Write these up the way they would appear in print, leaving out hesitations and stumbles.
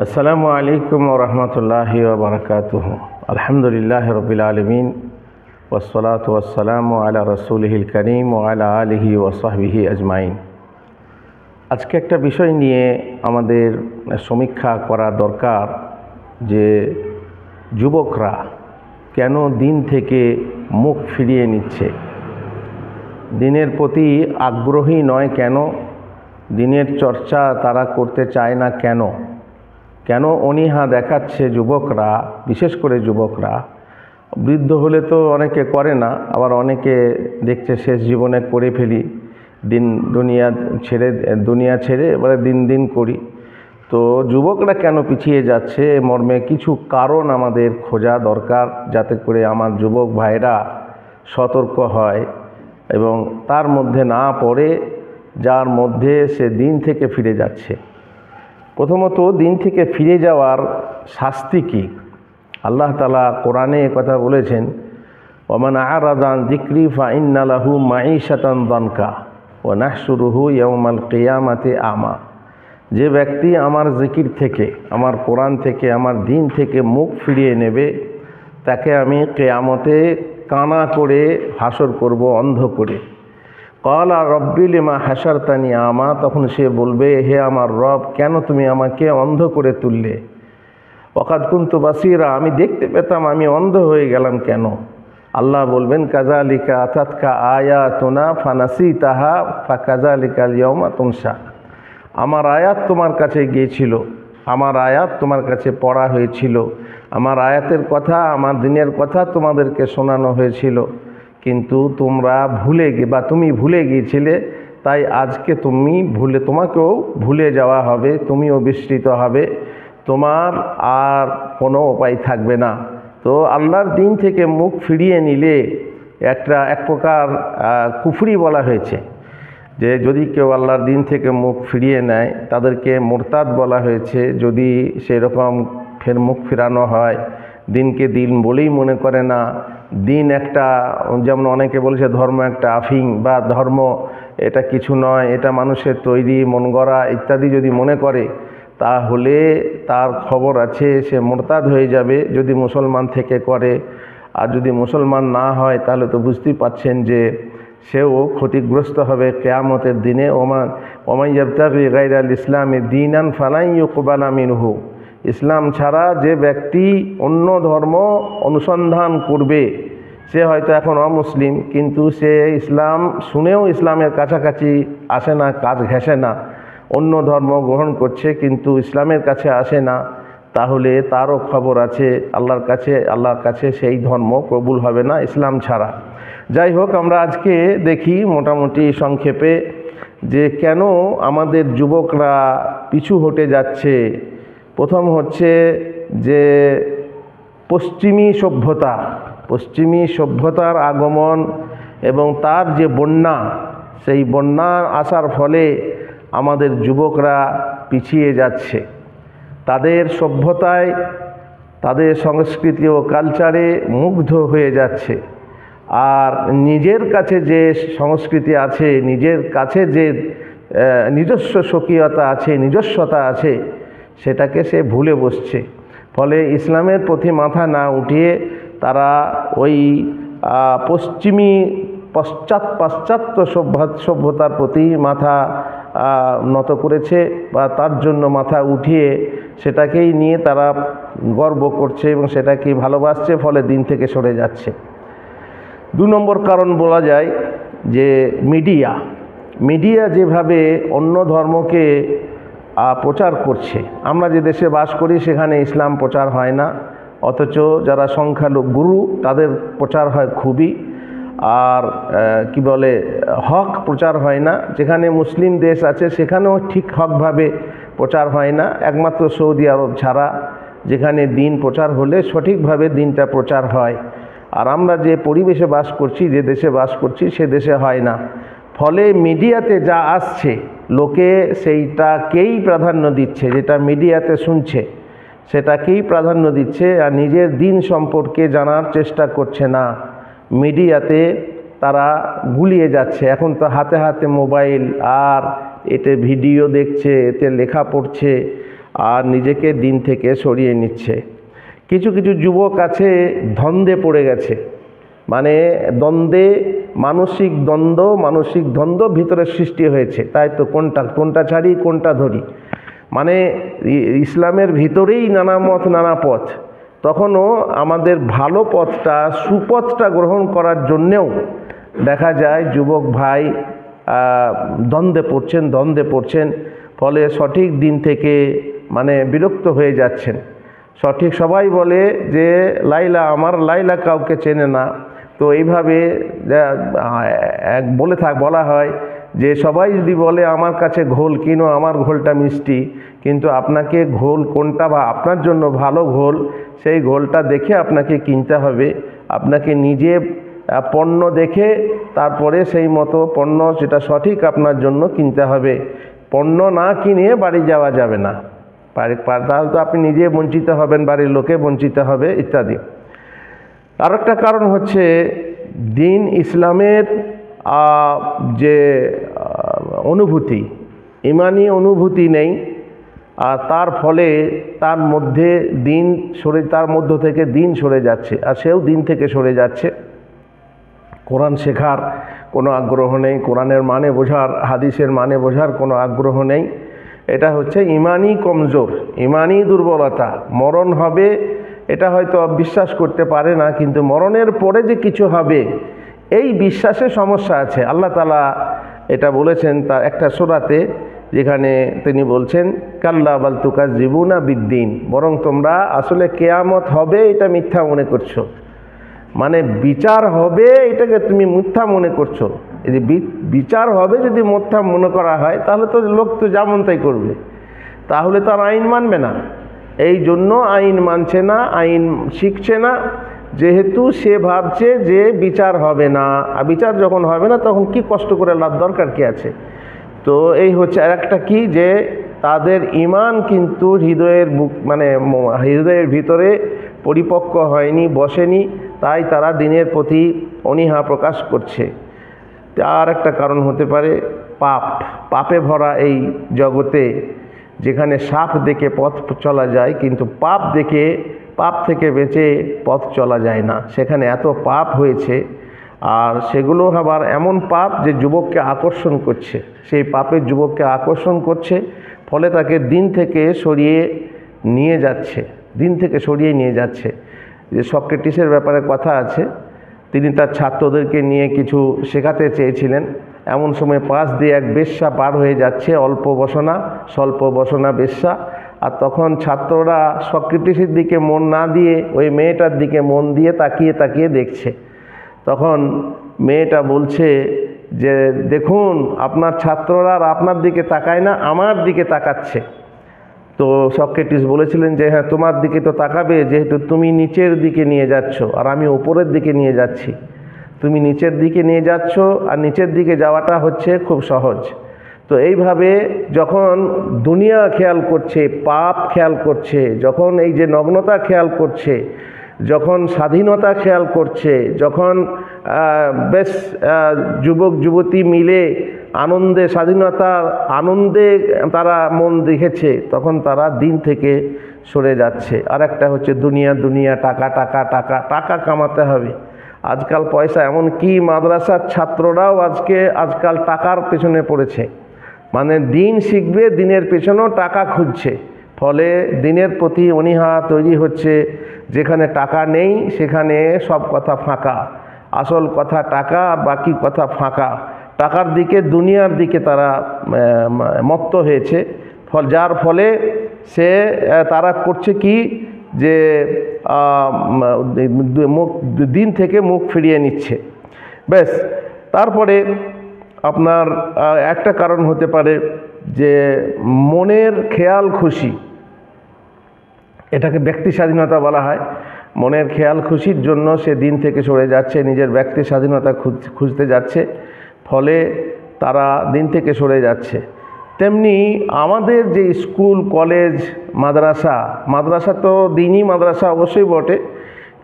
আসসালামু আলাইকুম ওয়া রাহমাতুল্লাহি ওয়া বারাকাতুহু। আলহামদুলিল্লাহি রাব্বিল আলামিন ওয়াসসালাতু ওয়াসসালামু আলা রাসূলিহিল কারীম ওয়া আলা আলিহি ওয়া সাহবিহি আজমাইন। আজকে একটা বিষয় নিয়ে আমাদের সমীক্ষা করা দরকার যে যুবকরা কেন দিন থেকে মুখ ফিরিয়ে নিচ্ছে, দিনের প্রতি আগ্রহী নয় কেন, দিনের চর্চা তারা করতে চায় না কেন, কেন অনীহা দেখাচ্ছে যুবকরা, বিশেষ করে যুবকরা। বৃদ্ধ হলে তো অনেকে করে না, আবার অনেকে দেখছে শেষ জীবনে করে ফেলি, দুনিয়া ছেড়ে এবারে দিন করি। তো যুবকরা কেন পিছিয়ে যাচ্ছে মর্মে কিছু কারণ আমাদের খোঁজা দরকার, যাতে করে আমার যুবক ভাইরা সতর্ক হয় এবং তার মধ্যে না পড়ে যার মধ্যে সে দিন থেকে ফিরে যাচ্ছে। প্রথমত, দিন থেকে ফিরে যাওয়ার শাস্তি কী? আল্লাহ তাআলা কোরআনে কথা বলেছেন, ওমান আ'রাদা আন যিকরি ফাইন্না লাহু মাঈশাতান দানকা ওয়া নাহশুরুহু ইয়াওমাল কিয়ামাতি আমা। যে ব্যক্তি আমার জিকির থেকে, আমার কোরআন থেকে, আমার দিন থেকে মুখ ফিরিয়ে নেবে, তাকে আমি কিয়ামতে কানা করে হাসর করব, অন্ধ করে। ক্বালা রব্বি লিমা হাসারতানি আমা, তখন সে বলবে, হে আমার রব, কেন তুমি আমাকে অন্ধ করে তুললে? ওয়াকাদ কুনতু বাসীরা, আমি দেখতে পেতাম, আমি অন্ধ হয়ে গেলাম কেন? আল্লাহ বলবেন, কাযালিকা আতাতকা আয়াতুনা ফানাসিতাহা ফাকাযালিকাল ইয়াওমা তুনসা। আমার আয়াত তোমার কাছে গিয়েছিল, আমার আয়াত তোমার কাছে পড়া হয়েছিল, আমার আয়াতের কথা, আমার দিনের কথা তোমাদেরকে শোনানো হয়েছিল, কিন্তু তুমি ভুলে গিয়েছিলে, তাই আজকে তোমাকেও ভুলে যাওয়া হবে, তুমিও বিস্মৃত হবে, তোমার আর কোনো উপায় থাকবে না। তো আল্লাহর দিন থেকে মুখ ফিরিয়ে নিলে এক প্রকার কুফরি বলা হয়েছে, যে যদি কেউ আল্লাহর দিন থেকে মুখ ফিরিয়ে নেয় তাদেরকে মুরতাদ বলা হয়েছে। যদি সেরকম ফের মুখ ফিরানো হয়, দিনকে দিন বলেই মনে করে না, দিন একটা, যেমন অনেকে বলেছে ধর্ম একটা আফিং, বা ধর্ম এটা কিছু নয়, এটা মানুষের তৈরি মন গড়া ইত্যাদি যদি মনে করে, তাহলে তার খবর আছে, সে মুরতাদ হয়ে যাবে যদি মুসলমান থেকে করে। আর যদি মুসলমান না হয় তাহলে তো বুঝতেই পাচ্ছেন যে সেও ক্ষতিগ্রস্ত হবে কিয়ামতের দিনে। ওমান ইয়াবতাগি গায়রাল ইসলামি দীনান ফালান ইউকবালা মিনহু। ইসলাম ছাড়া যে ব্যক্তি অন্য ধর্ম অনুসন্ধান করবে, সে হয়তো এখন অমুসলিম, কিন্তু সে ইসলাম শুনেও ইসলামের কাছাকাছি আসে না, কাজ ঘেঁষে না, অন্য ধর্ম গ্রহণ করছে কিন্তু ইসলামের কাছে আসে না, তাহলে তারও খবর আছে আল্লাহর কাছে সেই ধর্ম কবুল হবে না ইসলাম ছাড়া। যাই হোক, আমরা আজকে দেখি মোটামুটি সংক্ষেপে যে কেন আমাদের যুবকরা পিছু হটে যাচ্ছে। প্রথম হচ্ছে যে পশ্চিমী সভ্যতার আগমন এবং তার যে বন্যা, সেই বন্যা আসার ফলে আমাদের যুবকরা পিছিয়ে যাচ্ছে। তাদের সভ্যতায়, তাদের সংস্কৃতি ও কালচারে মুগ্ধ হয়ে যাচ্ছে, আর নিজের কাছে যে সংস্কৃতি আছে, নিজের কাছে যে নিজস্ব স্বকীয়তা আছে, নিজস্বতা আছে, সেটাকে সে ভুলে বসছে। ফলে ইসলামের প্রতি মাথা না উঠিয়ে তারা ওই পাশ্চাত্য সভ্যতার প্রতি মাথা নত করেছে, বা তার জন্য মাথা উঠিয়ে সেটাকেই নিয়ে তারা গর্ব করছে এবং সেটাকেই ভালোবাসছে, ফলে দিন থেকে সরে যাচ্ছে। 2 নম্বর কারণ বলা যায় যে মিডিয়া যেভাবে অন্য ধর্মকে প্রচার করছে। আমরা যে দেশে বাস করি সেখানে ইসলাম প্রচার হয় না, অথচ যারা সংখ্যালঘু তাদের প্রচার হয় খুবই, আর হক প্রচার হয় না। যেখানে মুসলিম দেশ আছে সেখানেও ঠিক হকভাবে প্রচার হয় না, একমাত্র সৌদি আরব ছাড়া, যেখানে দিন প্রচার হলে সঠিকভাবে দিনটা প্রচার হয়। আর আমরা যে পরিবেশে বাস করছি, যে দেশে বাস করছি, সে দেশে হয় না। ফলে মিডিয়াতে যা আসছে লোকে সেইটাকেই প্রাধান্য দিচ্ছে, যেটা মিডিয়াতে শুনছে সেটাকেই প্রাধান্য দিচ্ছে, আর নিজের দিন সম্পর্কে জানার চেষ্টা করছে না। মিডিয়াতে তারা গুলিয়ে যাচ্ছে। এখন তো হাতে হাতে মোবাইল, আর এতে ভিডিও দেখছে, এতে লেখা পড়ছে, আর নিজেকে দিন থেকে সরিয়ে নিচ্ছে। কিছু কিছু যুবক আছে দ্বন্দ্বে পড়ে গেছে, মানে দ্বন্দ্বে, মানসিক দ্বন্দ্ব ভিতরে সৃষ্টি হয়েছে। তাই তো কোনটা ছাড়ি কোনটা ধরি, মানে ইসলামের ভিতরেই নানা মত নানা পথ। তখনও আমাদের ভালো পথটা, সুপথটা গ্রহণ করার জন্যেও দেখা যায় যুবক ভাই দ্বন্দ্বে পড়ছেন, ফলে সঠিক দিন থেকে মানে বিরক্ত হয়ে যাচ্ছেন। সবাই বলে যে লাইলা কাউকে চেনে না। তো এইভাবে বলা হয় যে সবাই যদি বলে আমার কাছে ঘোল কিনো, আমার ঘোলটা মিষ্টি, কিন্তু আপনাকে ঘোল কোনটা বা আপনার জন্য ভালো ঘোল, সেই ঘোলটা দেখে আপনাকে কিনতে হবে। আপনাকে নিজে পণ্য দেখে তারপরে সেই মতো পণ্য যেটা সঠিক আপনার জন্য কিনতে হবে। পণ্য না কিনে বাড়ি যাওয়া যাবে না, তাহলে তো আপনি নিজে বঞ্চিত হবেন, বাড়ির লোকে বঞ্চিত হবে ইত্যাদি। আরেকটা কারণ হচ্ছে দিন ইসলামের যে অনুভূতি, ইমানি অনুভূতি নেই, আর তার ফলে তার মধ্য থেকে দিন সরে যাচ্ছে, আর সেও দিন থেকে সরে যাচ্ছে। কোরআন শেখার কোনো আগ্রহ নেই, কোরআনের মানে বোঝার, হাদিসের মানে বোঝার কোনো আগ্রহ নেই। এটা হচ্ছে ইমানি কমজোর, ইমানি দুর্বলতা। মরণ হবে এটা হয়তো বিশ্বাস করতে পারে না, কিন্তু মরণের পরে যে কিছু হবে এই বিশ্বাসে সমস্যা আছে। আল্লাহ তাআলা এটা বলেছেন তার একটা সূরাতে, যেখানে তিনি বলছেন কাল্লা বাল তুকাজ্জিবুনা বিদ্দিন, বরং তোমরা আসলে কিয়ামত হবে এটা মিথ্যা মনে করছো, মানে বিচার হবে এটাকে তুমি মিথ্যা মনে করছো। এই যে বিচার হবে যদি মিথ্যা মনে করা হয়, তাহলে তো লোক তো যেমন তাই করবে, তাহলে তো আর আইন মানবে না। এই জন্য আইন মানছে না, আইন শিখছে না, যেহেতু সে ভাবছে যে বিচার হবে না। আর বিচার যখন হবে না তখন কি কষ্ট করে লাভ, দরকার কি আছে? তো এই হচ্ছে আর একটা কি, যে তাদের ঈমান কিন্তু হৃদয়ের ভিতরে পরিপক্ক হয়নি, বসেনি, তাই তারা দিনের প্রতি অনীহা প্রকাশ করছে। আর একটা কারণ হতে পারে পাপে ভরা এই জগতে, যেখানে সাপ দেখে পথ চলা যায়, কিন্তু পাপ থেকে বেঁচে পথ চলা যায় না। সেখানে এত পাপ হয়েছে, আর সেগুলো আবার এমন পাপ যে যুবককে আকর্ষণ করছে, সেই পাপের যুবককে আকর্ষণ করছে, ফলে তাকে দিন থেকে সরিয়ে নিয়ে যাচ্ছে। যে সক্রেটিসের ব্যাপারে কথা আছে, তিনি তার ছাত্রদেরকে নিয়ে কিছু শেখাতে চেয়েছিলেন। এমন সময় পাশ দিয়ে এক বেশ্যা পার হয়ে যাচ্ছে, স্বল্প বসনা বেশ্যা। আর তখন ছাত্ররা সক্রেটিসের দিকে মন না দিয়ে ওই মেয়েটার দিকে মন দিয়ে তাকিয়ে দেখছে। তখন মেয়েটা বলছে যে দেখুন, আপনার ছাত্ররা আর আপনার দিকে তাকায় না, আমার দিকে তাকাচ্ছে। তো সক্রেটিস বলেছিলেন যে হ্যাঁ, তোমার দিকে তো তাকাবে, যেহেতু তুমি নিচের দিকে নিয়ে যাচ্ছ আর আমি উপরের দিকে নিয়ে যাচ্ছি। তুমি নিচের দিকে নিয়ে যাচ্ছ, আর নিচের দিকে যাওয়াটা হচ্ছে খুব সহজ। তো এইভাবে যখন দুনিয়া খেয়াল করছে, পাপ খেয়াল করছে, যখন এই যে নগ্নতা খেয়াল করছে, যখন স্বাধীনতা খেয়াল করছে, যখন বেশ যুবক যুবতী মিলে স্বাধীনতার আনন্দে তারা মন দেখেছে, তখন তারা দিন থেকে সরে যাচ্ছে। আর একটা হচ্ছে দুনিয়া, টাকা কামাতে হবে। আজকাল পয়সা, এমন কি মাদ্রাসার ছাত্ররাও আজকাল টাকার পেছনে পড়েছে, মানে দিন শিখবে, দিনের পেছনেও টাকা খুঁজছে। ফলে দিনের প্রতি অনীহা তৈরি হচ্ছে। যেখানে টাকা নেই সেখানে সব কথা ফাঁকা, আসল কথা টাকা আর বাকি কথা ফাঁকা। টাকার দিকে, দুনিয়ার দিকে তারা মত্ত হয়েছে, যার ফলে তারা করছে কি, যে দিন থেকে মুখ ফিরিয়ে নিচ্ছে। ব্যাস। তারপরে আপনার একটা কারণ হতে পারে যে মনের খেয়াল খুশি, এটাকে ব্যক্তি স্বাধীনতা বলা হয়। মনের খেয়াল খুশির জন্য সে দিন থেকে সরে যাচ্ছে, নিজের ব্যক্তি স্বাধীনতা খুঁজতে যাচ্ছে, ফলে তারা দিন থেকে সরে যাচ্ছে। তেমনি আমাদের যে স্কুল, কলেজ, মাদ্রাসা তো দিনই মাদ্রাসা অবশ্যই বটে,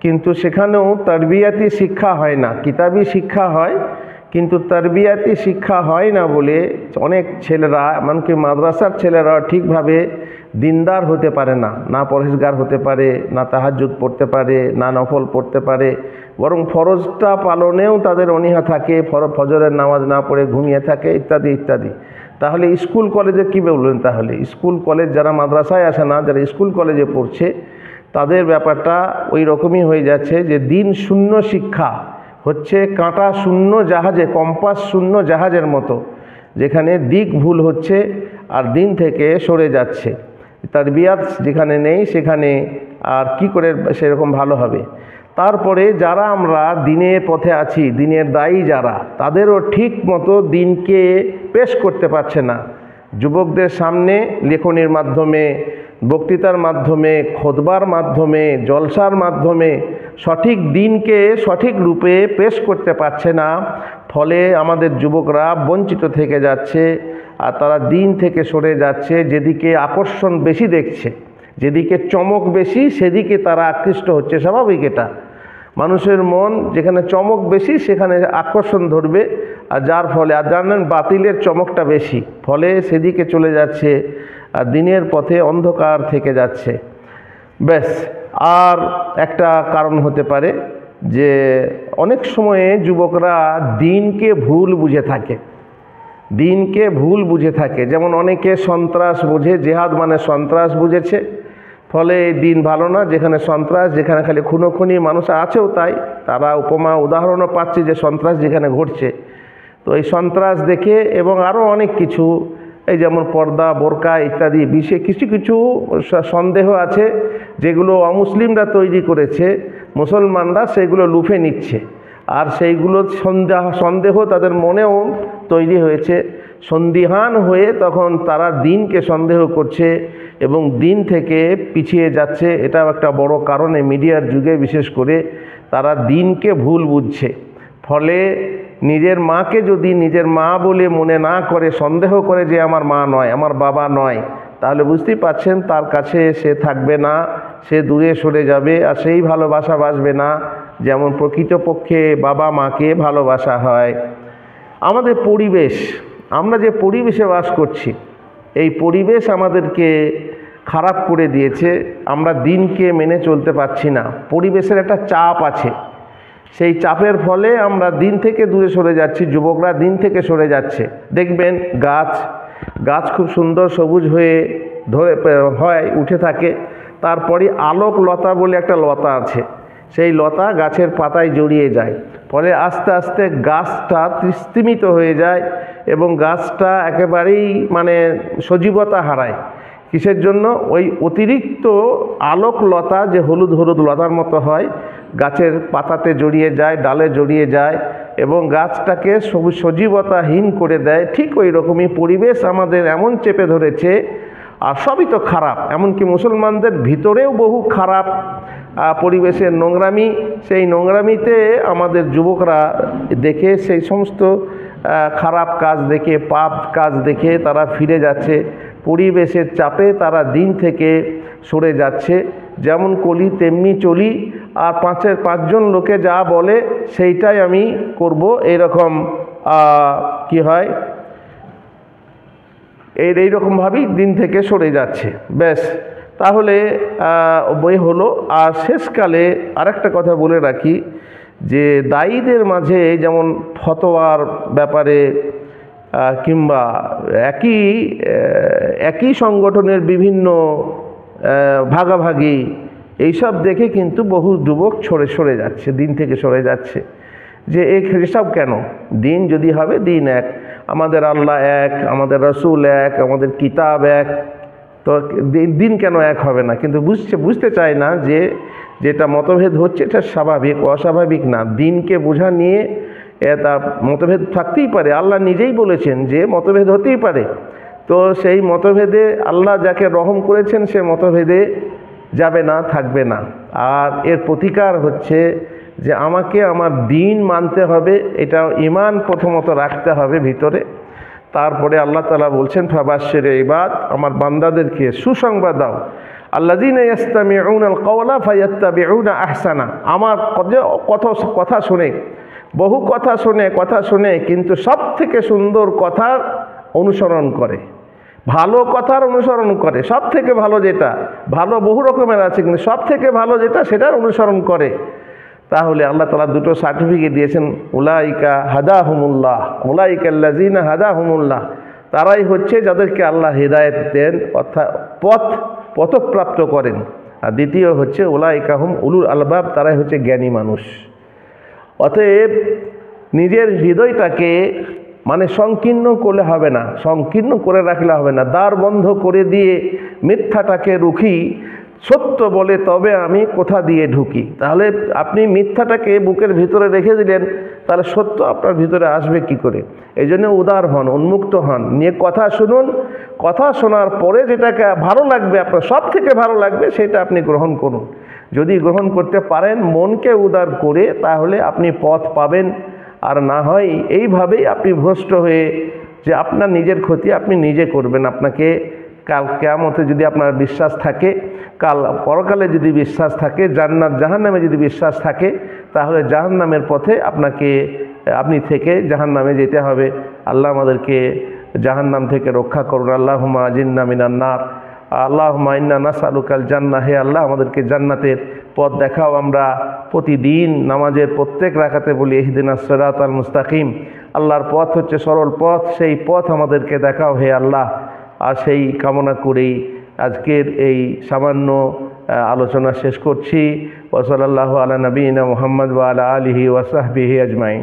কিন্তু সেখানেও তারবিয়াতি শিক্ষা হয় না। কিতাবি শিক্ষা হয়, কিন্তু তারবিয়াতি শিক্ষা হয় না বলে অনেক ছেলেরা, এমনকি মাদ্রাসার ছেলেরা ঠিকভাবে দিনদার হতে পারে না, না পরহেজগার হতে পারে, না তাহাজ্জুদ পড়তে পারে, না নফল পড়তে পারে, বরং ফরজটা পালনেও তাদের অনীহা থাকে, ফজরের নামাজ না পড়ে ঘুমিয়ে থাকে ইত্যাদি ইত্যাদি। তাহলে স্কুল কলেজে কী বলবেন? তাহলে স্কুল কলেজ যারা মাদ্রাসায় আসে না, যারা স্কুল কলেজে পড়ছে তাদের ব্যাপারটা ওই রকমই হয়ে যাচ্ছে যে দিন শূন্য শিক্ষা হচ্ছে কাঁটা শূন্য জাহাজে, কম্পাস শূন্য জাহাজের মতো, যেখানে দিক ভুল হচ্ছে আর দিন থেকে সরে যাচ্ছে। তারবিয়াত যেখানে নেই সেখানে আর কি করে সেরকম ভালো হবে। তারপরে যারা আমরা দিনের পথে আছি, দিনের দায়ী যারা, তাদেরও ঠিক মতো দিনকে পেশ করতে পারছে না। যুবকদের সামনে লেখনির মাধ্যমে, বক্তৃতার মাধ্যমে, খুতবার মাধ্যমে, জলসার মাধ্যমে সঠিক দিনকে সঠিক রূপে পেশ করতে পারছে না। ফলে আমাদের যুবকরা বঞ্চিত থেকে যাচ্ছে আর তারা দিন থেকে সরে যাচ্ছে। যেদিকে আকর্ষণ বেশি দেখছে, যেদিকে চমক বেশি, সেদিকে তারা আকৃষ্ট হচ্ছে। স্বাভাবিক এটা, মানুষের মন যেখানে চমক বেশি সেখানে আকর্ষণ ধরবে, আর যার ফলে আর জানেন বাতিলের চমকটা বেশি, ফলে সেদিকে চলে যাচ্ছে আর দিনের পথে অন্ধকার থেকে যাচ্ছে। ব্যাস। আর একটা কারণ হতে পারে যে অনেক সময়ে যুবকরা দিনকে ভুল বুঝে থাকে, দিনকে ভুল বুঝে থাকে। যেমন অনেকে সন্ত্রাস বুঝে, জেহাদ মানে সন্ত্রাস বুঝেছে, ফলে এই দিন ভালো না, যেখানে সন্ত্রাস, যেখানে খালি খুনোখুনি মানুষ আছেও তাই, তারা উপমা উদাহরণও পাচ্ছে যে সন্ত্রাস যেখানে ঘটছে। তো এই সন্ত্রাস দেখে এবং আরও অনেক কিছু, এই যেমন পর্দা, বোরকা ইত্যাদি বিষয়ে কিছু কিছু সন্দেহ আছে যেগুলো অমুসলিমরা তৈরি করেছে, মুসলমানরা সেগুলো লুফে নিচ্ছে। আর সেইগুলো সন্দেহ তাদের মনেও তৈরি হয়েছে, সন্দিহান হয়ে তখন তারা দিনকে সন্দেহ করছে এবং দিন থেকে পিছিয়ে যাচ্ছে। এটাও একটা বড় কারণে মিডিয়ার যুগে বিশেষ করে তারা দিনকে ভুল বুঝছে। ফলে নিজের মাকে যদি নিজের মা বলে মনে না করে, সন্দেহ করে যে আমার মা নয়, আমার বাবা নয়, তাহলে বুঝতেই পারছেন তার কাছে সে থাকবে না, সে দূরে সরে যাবে আর সেই ভালোবাসা বাসবে না যেমন প্রকৃতপক্ষে বাবা মাকে ভালোবাসা হয়। আমাদের পরিবেশ, আমরা যে পরিবেশে বাস করছি, এই পরিবেশ আমাদেরকে খারাপ করে দিয়েছে। আমরা দিনকে মেনে চলতে পারছি না, পরিবেশের একটা চাপ আছে, সেই চাপের ফলে আমরা দিন থেকে দূরে সরে যাচ্ছি, যুবকরা দিন থেকে সরে যাচ্ছে। দেখবেন গাছ খুব সুন্দর সবুজ হয়ে উঠে থাকে, তারপরে আলোক লতা বলে একটা লতা আছে, সেই লতা গাছের পাতায় জড়িয়ে যায়, ফলে আস্তে আস্তে গাছটা স্তিমিত হয়ে যায় এবং গাছটা একেবারেই সজীবতা হারায়। কিসের জন্য? ওই অতিরিক্ত আলোক লতা যে হলুদ হলুদ লতার মতো হয়, গাছের পাতাতে জড়িয়ে যায়, ডালে জড়িয়ে যায় এবং গাছটাকে সজীবতাহীন করে দেয়। ঠিক ওই রকমই পরিবেশ আমাদের এমন চেপে ধরেছে, আর সবই তো খারাপ, এমনকি মুসলমানদের ভিতরেও বহু খারাপ পরিবেশের নোংরামি, সেই নোংরামিতে আমাদের যুবকরা দেখে সেই সমস্ত খারাপ কাজ দেখে, পাপ কাজ দেখে তারা ফিরে যাচ্ছে। পরিবেশের চাপে তারা দিন থেকে সরে যাচ্ছে। যেমন কলি তেমনি চলি, আর পাঁচজন লোকে যা বলে সেইটাই আমি করব, এরকম কি হয়, এইরকমভাবেই দিন থেকে সরে যাচ্ছে। ব্যাস, তাহলে বই হলো। আর শেষকালে আরেকটা কথা বলে রাখি যে দায়ীদের মাঝে যেমন ফতোয়ার ব্যাপারে কিংবা একই সংগঠনের বিভিন্ন ভাগাভাগি, এইসব দেখে কিন্তু বহু যুবক সরে যাচ্ছে, দিন থেকে সরে যাচ্ছে। যে এসব কেন? দিন যদি হবে, দিন এক, আমাদের আল্লাহ এক, আমাদের রসুল এক, আমাদের কিতাব এক, তো দিন কেন এক হবে না? কিন্তু বুঝতে চায় না যে যেটা মতভেদ হচ্ছে এটা স্বাভাবিক, অস্বাভাবিক না। দিনকে বোঝা নিয়ে তার মতভেদ থাকতেই পারে, আল্লাহ নিজেই বলেছেন যে মতভেদ হতেই পারে। তো সেই মতভেদে আল্লাহ যাকে রহম করেছেন সে মতভেদে যাবে না, থাকবে না। আর এর প্রতিকার হচ্ছে যে আমাকে আমার দিন মানতে হবে, এটা ঈমান প্রথমত রাখতে হবে ভিতরে। তারপরে আল্লাহ তাআলা বলছেন ফাবাশশির ইবাদ, আমার বান্দাদেরকে সুসংবাদ দাও, আল্লাযীনা ইয়াসতামিউনাল কাওলা ফায়াত্তাবিউনা আহসানা, আমার কথা শুনে, বহু কথা শুনে কিন্তু সব থেকে সুন্দর কথার অনুসরণ করে, ভালো কথার অনুসরণ করে, সব থেকে ভালো যেটা, ভালো বহু রকমের আছে কিন্তু সব থেকে ভালো যেটা সেটার অনুসরণ করে, তাহলে আল্লাহ তাআলা দুটো সার্টিফিকেট দিয়েছেন, উলাইকা হাদাহুমুল্লাহ, উলাইকা আল্লাযিনা হাদাহুমুল্লাহ, তারাই হচ্ছে যাদেরকে আল্লাহ হিদায়াত দেন অর্থাৎ পথপ্রাপ্ত করেন। আর দ্বিতীয় হচ্ছে উলাইকা হুম উলুল আলবাব, তারাই হচ্ছে জ্ঞানী মানুষ। অতএব নিজের হৃদয়টাকে মানে সংকীর্ণ করলে হবে না, সংকীর্ণ করে রাখলে হবে না, দ্বার বন্ধ করে দিয়ে মিথ্যাটাকে রুখি, সত্য বলে তবে আমি কোথা দিয়ে ঢুকি। তাহলে আপনি মিথ্যাটাকে বুকের ভিতরে রেখে দিলেন, তাহলে সত্য আপনার ভিতরে আসবে কি করে? এই জন্য উদার হন, উন্মুক্ত হন, নিয়ে কথা শুনুন, কথা শোনার পরে যেটাকে ভালো লাগবে, আপনার সব থেকে ভালো লাগবে সেটা আপনি গ্রহণ করুন। যদি গ্রহণ করতে পারেন মনকে উদার করে, তাহলে আপনি পথ পাবেন। আর না হয় এইভাবেই আপনি ভ্রষ্ট হয়ে যে আপনার নিজের ক্ষতি আপনি নিজে করবেন। আপনাকে কাল কিয়ামতে যদি আপনার বিশ্বাস থাকে, কাল পরকালে যদি বিশ্বাস থাকে, জান্নাত জাহান্নামে যদি বিশ্বাস থাকে, তাহলে জাহান্নামের পথে আপনি থেকে জাহান্নামে যেতে হবে। আল্লাহ আমাদেরকে জাহান্নাম থেকে রক্ষা করুন। আল্লাহুম্মা আজিন্না মিনান নার, আল্লাহুম্মা ইন্না নাসআলুকাল জান্নাহ। হে আল্লাহ, আমাদেরকে জান্নাতের পথ দেখাও। আমরা প্রতিদিন নামাজের প্রত্যেক রাকাতে বলি ইহদিনাস সিরাতাল মুস্তাকিম, আল্লাহর পথ হচ্ছে সরল পথ, সেই পথ আমাদেরকে দেখাও হে আল্লাহ। আর সেই কামনা করেই আজকের এই সামান্য আলোচনা শেষ করছি। ওয়া সাল্লাল্লাহু আলা নবিয়িনা মুহাম্মদ ওয়া আলা আলিহি ওয়া সাহবিহি আজমাইন।